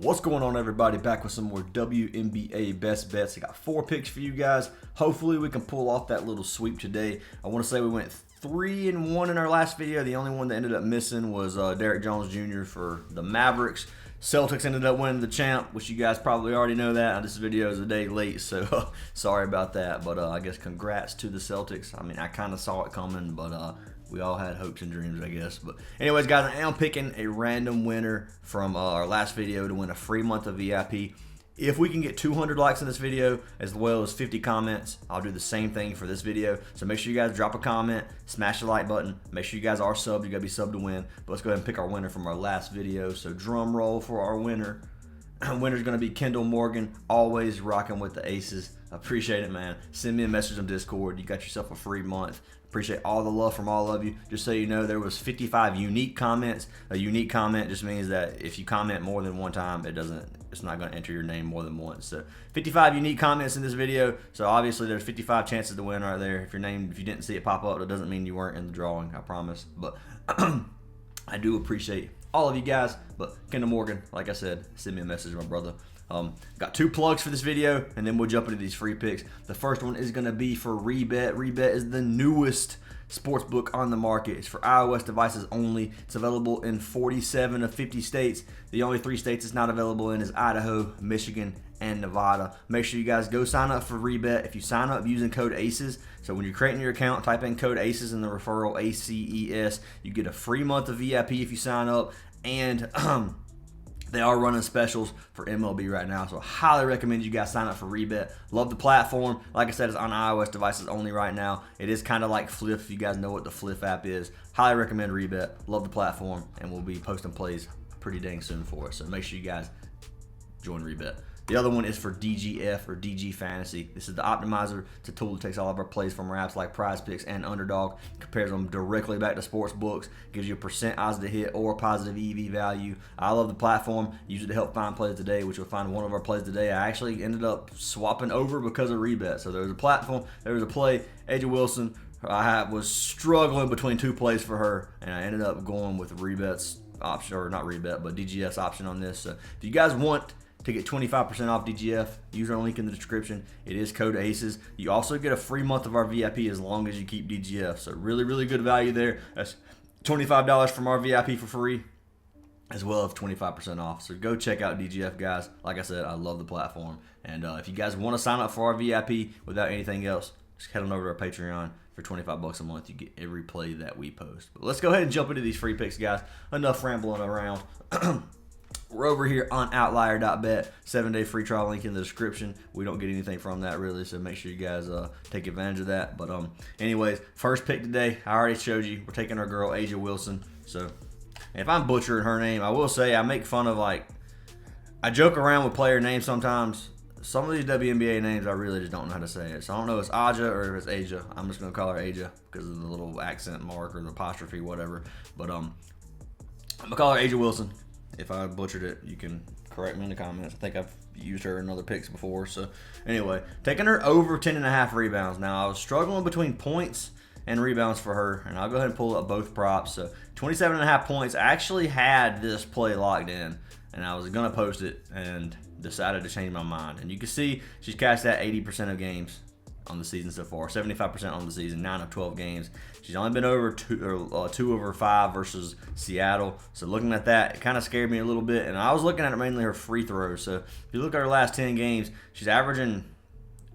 What's going on, everybody? Back with some more WNBA best bets. I got 4 picks for you guys. Hopefully we can pull off that little sweep today. I want to say we went 3-1 in our last video. The only one that ended up missing was Derrick Jones Jr. for the Mavericks. Celtics ended up winning the champ, which you guys probably already know that. This video is a day late, so sorry about that. But I guess congrats to the Celtics. I mean, I kind of saw it coming, but we all had hopes and dreams, I guess. But anyways, guys, I am picking a random winner from our last video to win a free month of VIP. If we can get 200 likes in this video, as well as 50 comments, I'll do the same thing for this video. So make sure you guys drop a comment, smash the like button. Make sure you guys are subbed. You gotta be subbed to win. But let's go ahead and pick our winner from our last video. So drum roll for our winner. Winner's gonna be Kendall Morgan, always rocking with the aces. I appreciate it, man. Send me a message on Discord. You got yourself a free month. Appreciate all the love from all of you. Just so you know, there was 55 unique comments. A unique comment just means that if you comment more than one time, it's not going to enter your name more than once. So 55 unique comments in this video. So obviously there's 55 chances to win right there. If you didn't see it pop up, that doesn't mean you weren't in the drawing, I promise. But I do appreciate all of you guys. But Kendall Morgan, like I said, send me a message, my brother. Got 2 plugs for this video, and then we'll jump into these free picks. The first one is going to be for Rebet. Rebet is the newest sportsbook on the market. It's for iOS devices only. It's available in 47 of 50 states. The only 3 states it's not available in is Idaho, Michigan, and Nevada. Make sure you guys go sign up for Rebet. If you sign up using code ACES, so when you're creating your account, type in code ACES in the referral, ACES. You get a free month of VIP if you sign up, and they are running specials for MLB right now, so I highly recommend you guys sign up for Rebet. Love the platform. Like I said, it's on iOS devices only right now. It is kind of like Flip, if you guys know what the Flip app is. Highly recommend Rebet. Love the platform, and we'll be posting plays pretty dang soon for it, so make sure you guys join Rebet. The other one is for DGF or DG Fantasy. This is the optimizer. It's a tool that takes all of our plays from our apps like Prizepicks and UNDERDOG, compares them directly back to Sportsbooks, gives you a % odds to hit or a positive EV value. I love the platform. Use it to help find plays today, which you'll find one of our plays today. I actually ended up swapping over because of Rebet. So there was a platform, there was a play, Aja Wilson. I was struggling between 2 plays for her, and I ended up going with Rebet's option, or not Rebet, but DGF's option on this. So if you guys want to get 25% off DGF, use our link in the description. It is code ACES. You also get a free month of our VIP as long as you keep DGF. So really, really good value there. That's $25 from our VIP for free, as well as 25% off. So go check out DGF, guys. Like I said, I love the platform. And if you guys want to sign up for our VIP without anything else, just head on over to our Patreon. For 25 bucks a month, you get every play that we post. But let's go ahead and jump into these free picks, guys. Enough rambling around. We're over here on OUTLIER.bet, 7-day free trial link in the description. We don't get anything from that really, so make sure you guys take advantage of that. But anyways, first pick today, I already showed you. We're taking our girl Aja Wilson. So if I'm butchering her name, I will say I make fun of, like, I joke around with player names sometimes. Some of these WNBA names I really just don't know how to say it. So I don't know if it's Aja or if it's Aja. I'm just gonna call her Aja because of the little accent mark or the apostrophe, whatever. But I'm gonna call her Aja Wilson. If I butchered it, you can correct me in the comments. I think I've used her in other picks before. So anyway, taking her over 10.5 rebounds. Now I was struggling between points and rebounds for her, and I'll go ahead and pull up both props. So 27.5 points. I actually had this play locked in, and I was gonna post it and decided to change my mind. And you can see she's cashed that 80% of games on the season so far, 75% on the season, 9 of 12 games. She's only been over 2 over 5 versus Seattle. So looking at that, it kind of scared me a little bit. And I was looking at mainly her free throws. So if you look at her last 10 games, she's averaging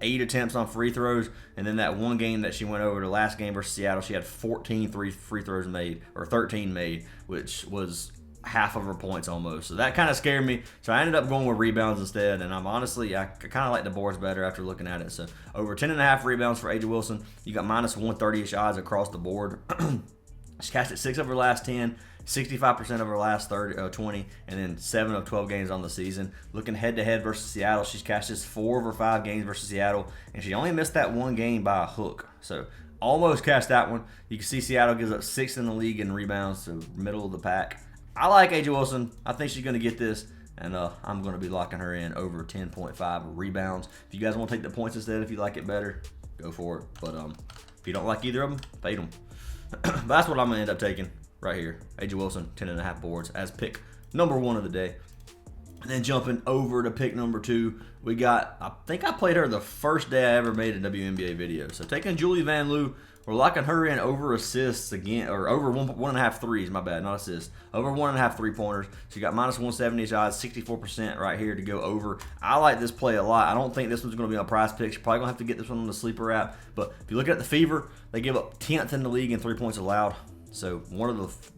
8 attempts on free throws. And then that one game that she went over, the last game versus Seattle, she had 14 free throws made, or 13 made, which was half of her points almost. So that kind of scared me. So I ended up going with rebounds instead. And I kind of like the boards better after looking at it. So over 10.5 rebounds for Aja Wilson. You got minus 130-ish odds across the board. She cashed it 6 of her last 10, 65% of her last 20, and then 7 of 12 games on the season. Looking head-to-head versus Seattle, she's cashed this 4 of her 5 games versus Seattle, and she only missed that one game by a hook. So almost cashed that one. You can see Seattle gives up 6th in the league in rebounds, so middle of the pack. I like Aja Wilson. I think she's going to get this, and I'm going to be locking her in over 10.5 rebounds. If you guys want to take the points instead, if you like it better, go for it. But if you don't like either of them, fade them. But that's what I'm going to end up taking right here. Aja Wilson, 10.5 boards as pick number 1 of the day. And then jumping over to pick number 2, we got, I think I played her the first day I ever made a WNBA video. So taking Julie Vanloo, we're locking her in over assists again, or over 1.5 threes, my bad, not assists. Over 1.5 3-pointers. She got minus 170 shots, 64% right here to go over. I like this play a lot. I don't think this one's going to be on Prize Picks. You're probably going to have to get this one on the Sleeper app. But if you look at the Fever, they give up 10th in the league in 3 points allowed. So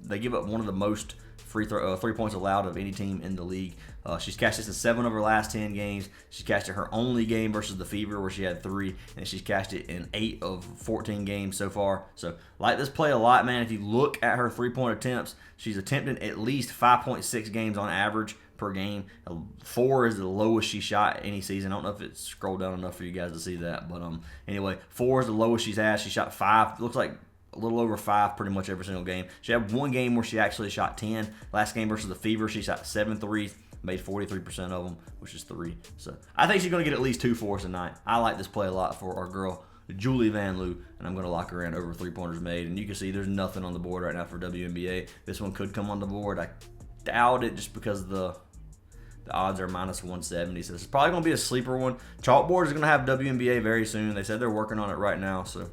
they give up one of the most 3 points allowed of any team in the league. She's cashed this in 7 of her last 10 games. She's cashed it her only game versus the Fever where she had 3, and she's cashed it in 8 of 14 games so far. So like this play a lot, man. If you look at her 3-point attempts, she's attempted at least 5.6 games on average per game. 4 is the lowest she shot any season. I don't know if it's scrolled down enough for you guys to see that, but anyway, 4 is the lowest she's had. She shot 5. Looks like a little over 5 pretty much every single game. She had one game where she actually shot 10. Last game versus the Fever, she shot 7 threes, made 43% of them, which is 3. So I think she's going to get at least 2 for us tonight. I like this play a lot for our girl, Julie Vanloo, and I'm going to lock her in over 3-pointers made. And you can see there's nothing on the board right now for WNBA. This one could come on the board. I doubt it just because the odds are minus 170. So this is probably going to be a sleeper one. Chalkboard is going to have WNBA very soon. They said they're working on it right now, so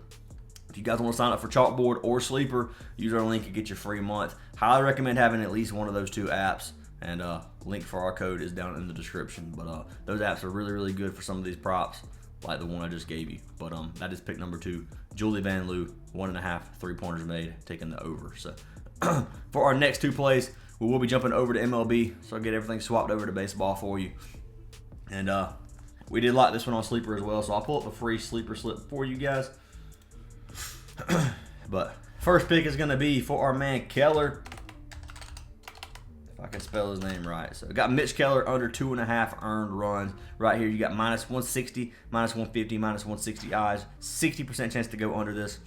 if you guys want to sign up for Chalkboard or Sleeper, use our link and get your free month. Highly recommend having at least one of those 2 apps. And link for our code is down in the description. But those apps are really, really good for some of these props, like the one I just gave you. But that is pick number 2, Julie Vanloo, 1.5 3-pointers made, taking the over. So for our next 2 plays, we will be jumping over to MLB. So I'll get everything swapped over to baseball for you. And we did lock this one on Sleeper as well. So I'll pull up a free Sleeper slip for you guys. But first pick is going to be for our man Keller. If I can spell his name right. So we got Mitch Keller under 2.5 earned runs. Right here you got minus 160, minus 150, minus 160 odds. 60% chance to go under this.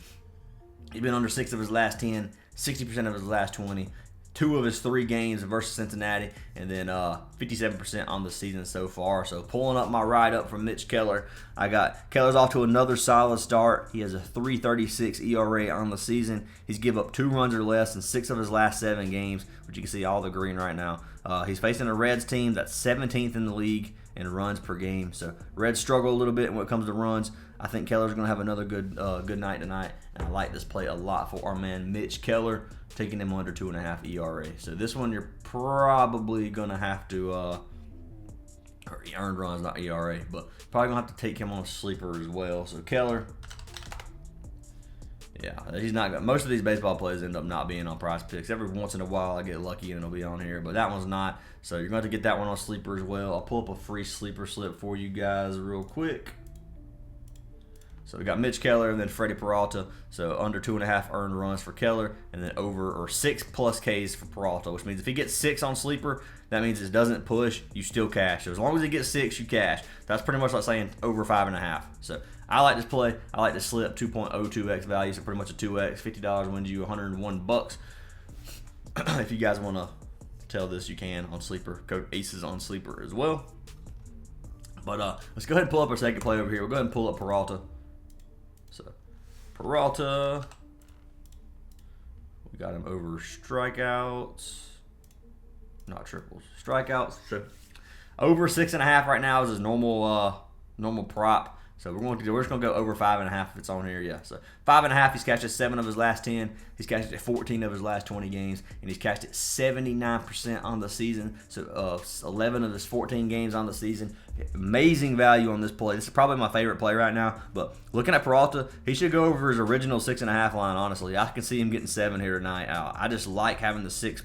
He's been under 6 of his last 10, 60% of his last 20. 2 of his 3 games versus Cincinnati, and then 57% on the season so far. So pulling up my write-up from Mitch Keller, I got Keller's off to another solid start. He has a 3.36 ERA on the season. He's give up 2 runs or less in 6 of his last 7 games, which you can see all the green right now. He's facing a Reds team that's 17th in the league in runs per game. So Reds struggle a little bit when it comes to runs. I think Keller's going to have another good night tonight, and I like this play a lot for our man Mitch Keller, taking him under 2.5 ERA. So this one you're probably going to have to, or earned runs, not ERA, but probably going to have to take him on a sleeper as well. So Keller, yeah, he's not going. Most of these baseball plays end up not being on Prize Picks. Every once in a while I get lucky and it'll be on here, but that one's not. So you're going to have to get that one on sleeper as well. I'll pull up a free sleeper slip for you guys real quick. So we got Mitch Keller and then Freddy Peralta. So under 2.5 earned runs for Keller, and then over or 6+ Ks for Peralta, which means if he gets 6 on sleeper, that means it doesn't push, you still cash. So as long as he gets 6, you cash. That's pretty much like saying over 5.5. So I like this play. I like this slip, 2.02x value, so pretty much a 2x. $50 wins you $101. If you guys want to tell this, you can on sleeper. Code ACES on sleeper as well. But let's go ahead and pull up our second play over here. We'll go ahead and pull up Peralta. So Peralta, we got him over strikeouts, not triples, strikeouts. So over 6.5 right now is his normal prop. So we're just gonna go over 5.5 if it's on here. Yeah. So 5.5. He's cashed it 7 of his last 10. He's cashed it 14 of his last 20 games, and he's cashed it 79% on the season. So 11 of his 14 games on the season. Amazing value on this play. This is probably my favorite play right now. But looking at Peralta, he should go over his original 6.5 line. Honestly, I can see him getting 7 here tonight. I just like having the six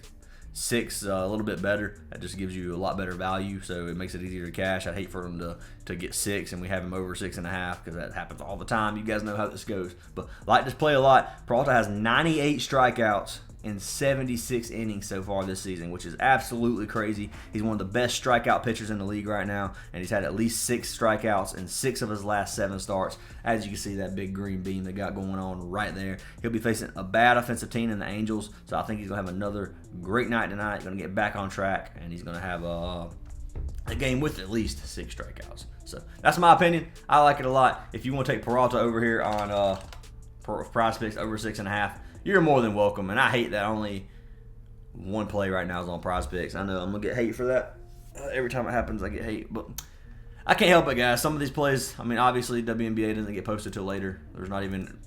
a little bit better. That just gives you a lot better value, so it makes it easier to cash. I'd hate for him to get 6 and we have him over 6.5 because that happens all the time. You guys know how this goes. But I like this play a lot. Peralta has 98 strikeouts in 76 innings so far this season, which is absolutely crazy. He's one of the best strikeout pitchers in the league right now, and he's had at least 6 strikeouts in 6 of his last 7 starts. As you can see, that big green beam they got going on right there. He'll be facing a bad offensive team in the Angels, so I think he's going to have another great night tonight. Going to get back on track, and he's going to have a game with at least 6 strikeouts. So that's my opinion. I like it a lot. If you want to take Peralta over here on Prize Picks over 6.5, you're more than welcome. And I hate that only one play right now is on Prize Picks. I know I'm going to get hate for that. Every time it happens, I get hate, but I can't help it, guys. Some of these plays, I mean, obviously WNBA doesn't get posted till later. There's not even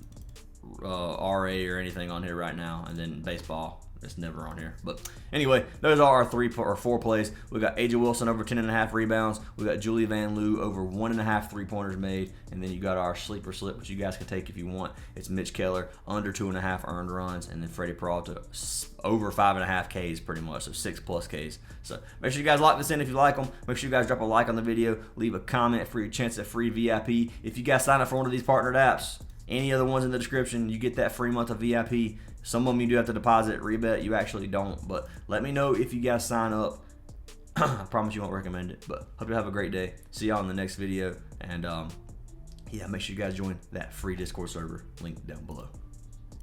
RA or anything on here right now, and then baseball. It's never on here. But anyway, those are our 3 or 4 plays. We got AJ Wilson over 10.5 rebounds. We got Julie Vanloo over 1.5 3-pointers made. And then you got our sleeper slip, which you guys can take if you want. It's Mitch Keller under 2.5 earned runs. And then Freddy Peralta over 5.5 Ks pretty much. So 6+ Ks. So make sure you guys lock this in if you like them. Make sure you guys drop a like on the video. Leave a comment for your chance at free VIP. If you guys sign up for one of these partnered apps, any other ones in the description, you get that free month of VIP. Some of them you do have to deposit, rebet, you actually don't. But let me know if you guys sign up. I promise you won't recommend it. But hope you have a great day. See y'all in the next video. And yeah, make sure you guys join that free Discord server. Link down below.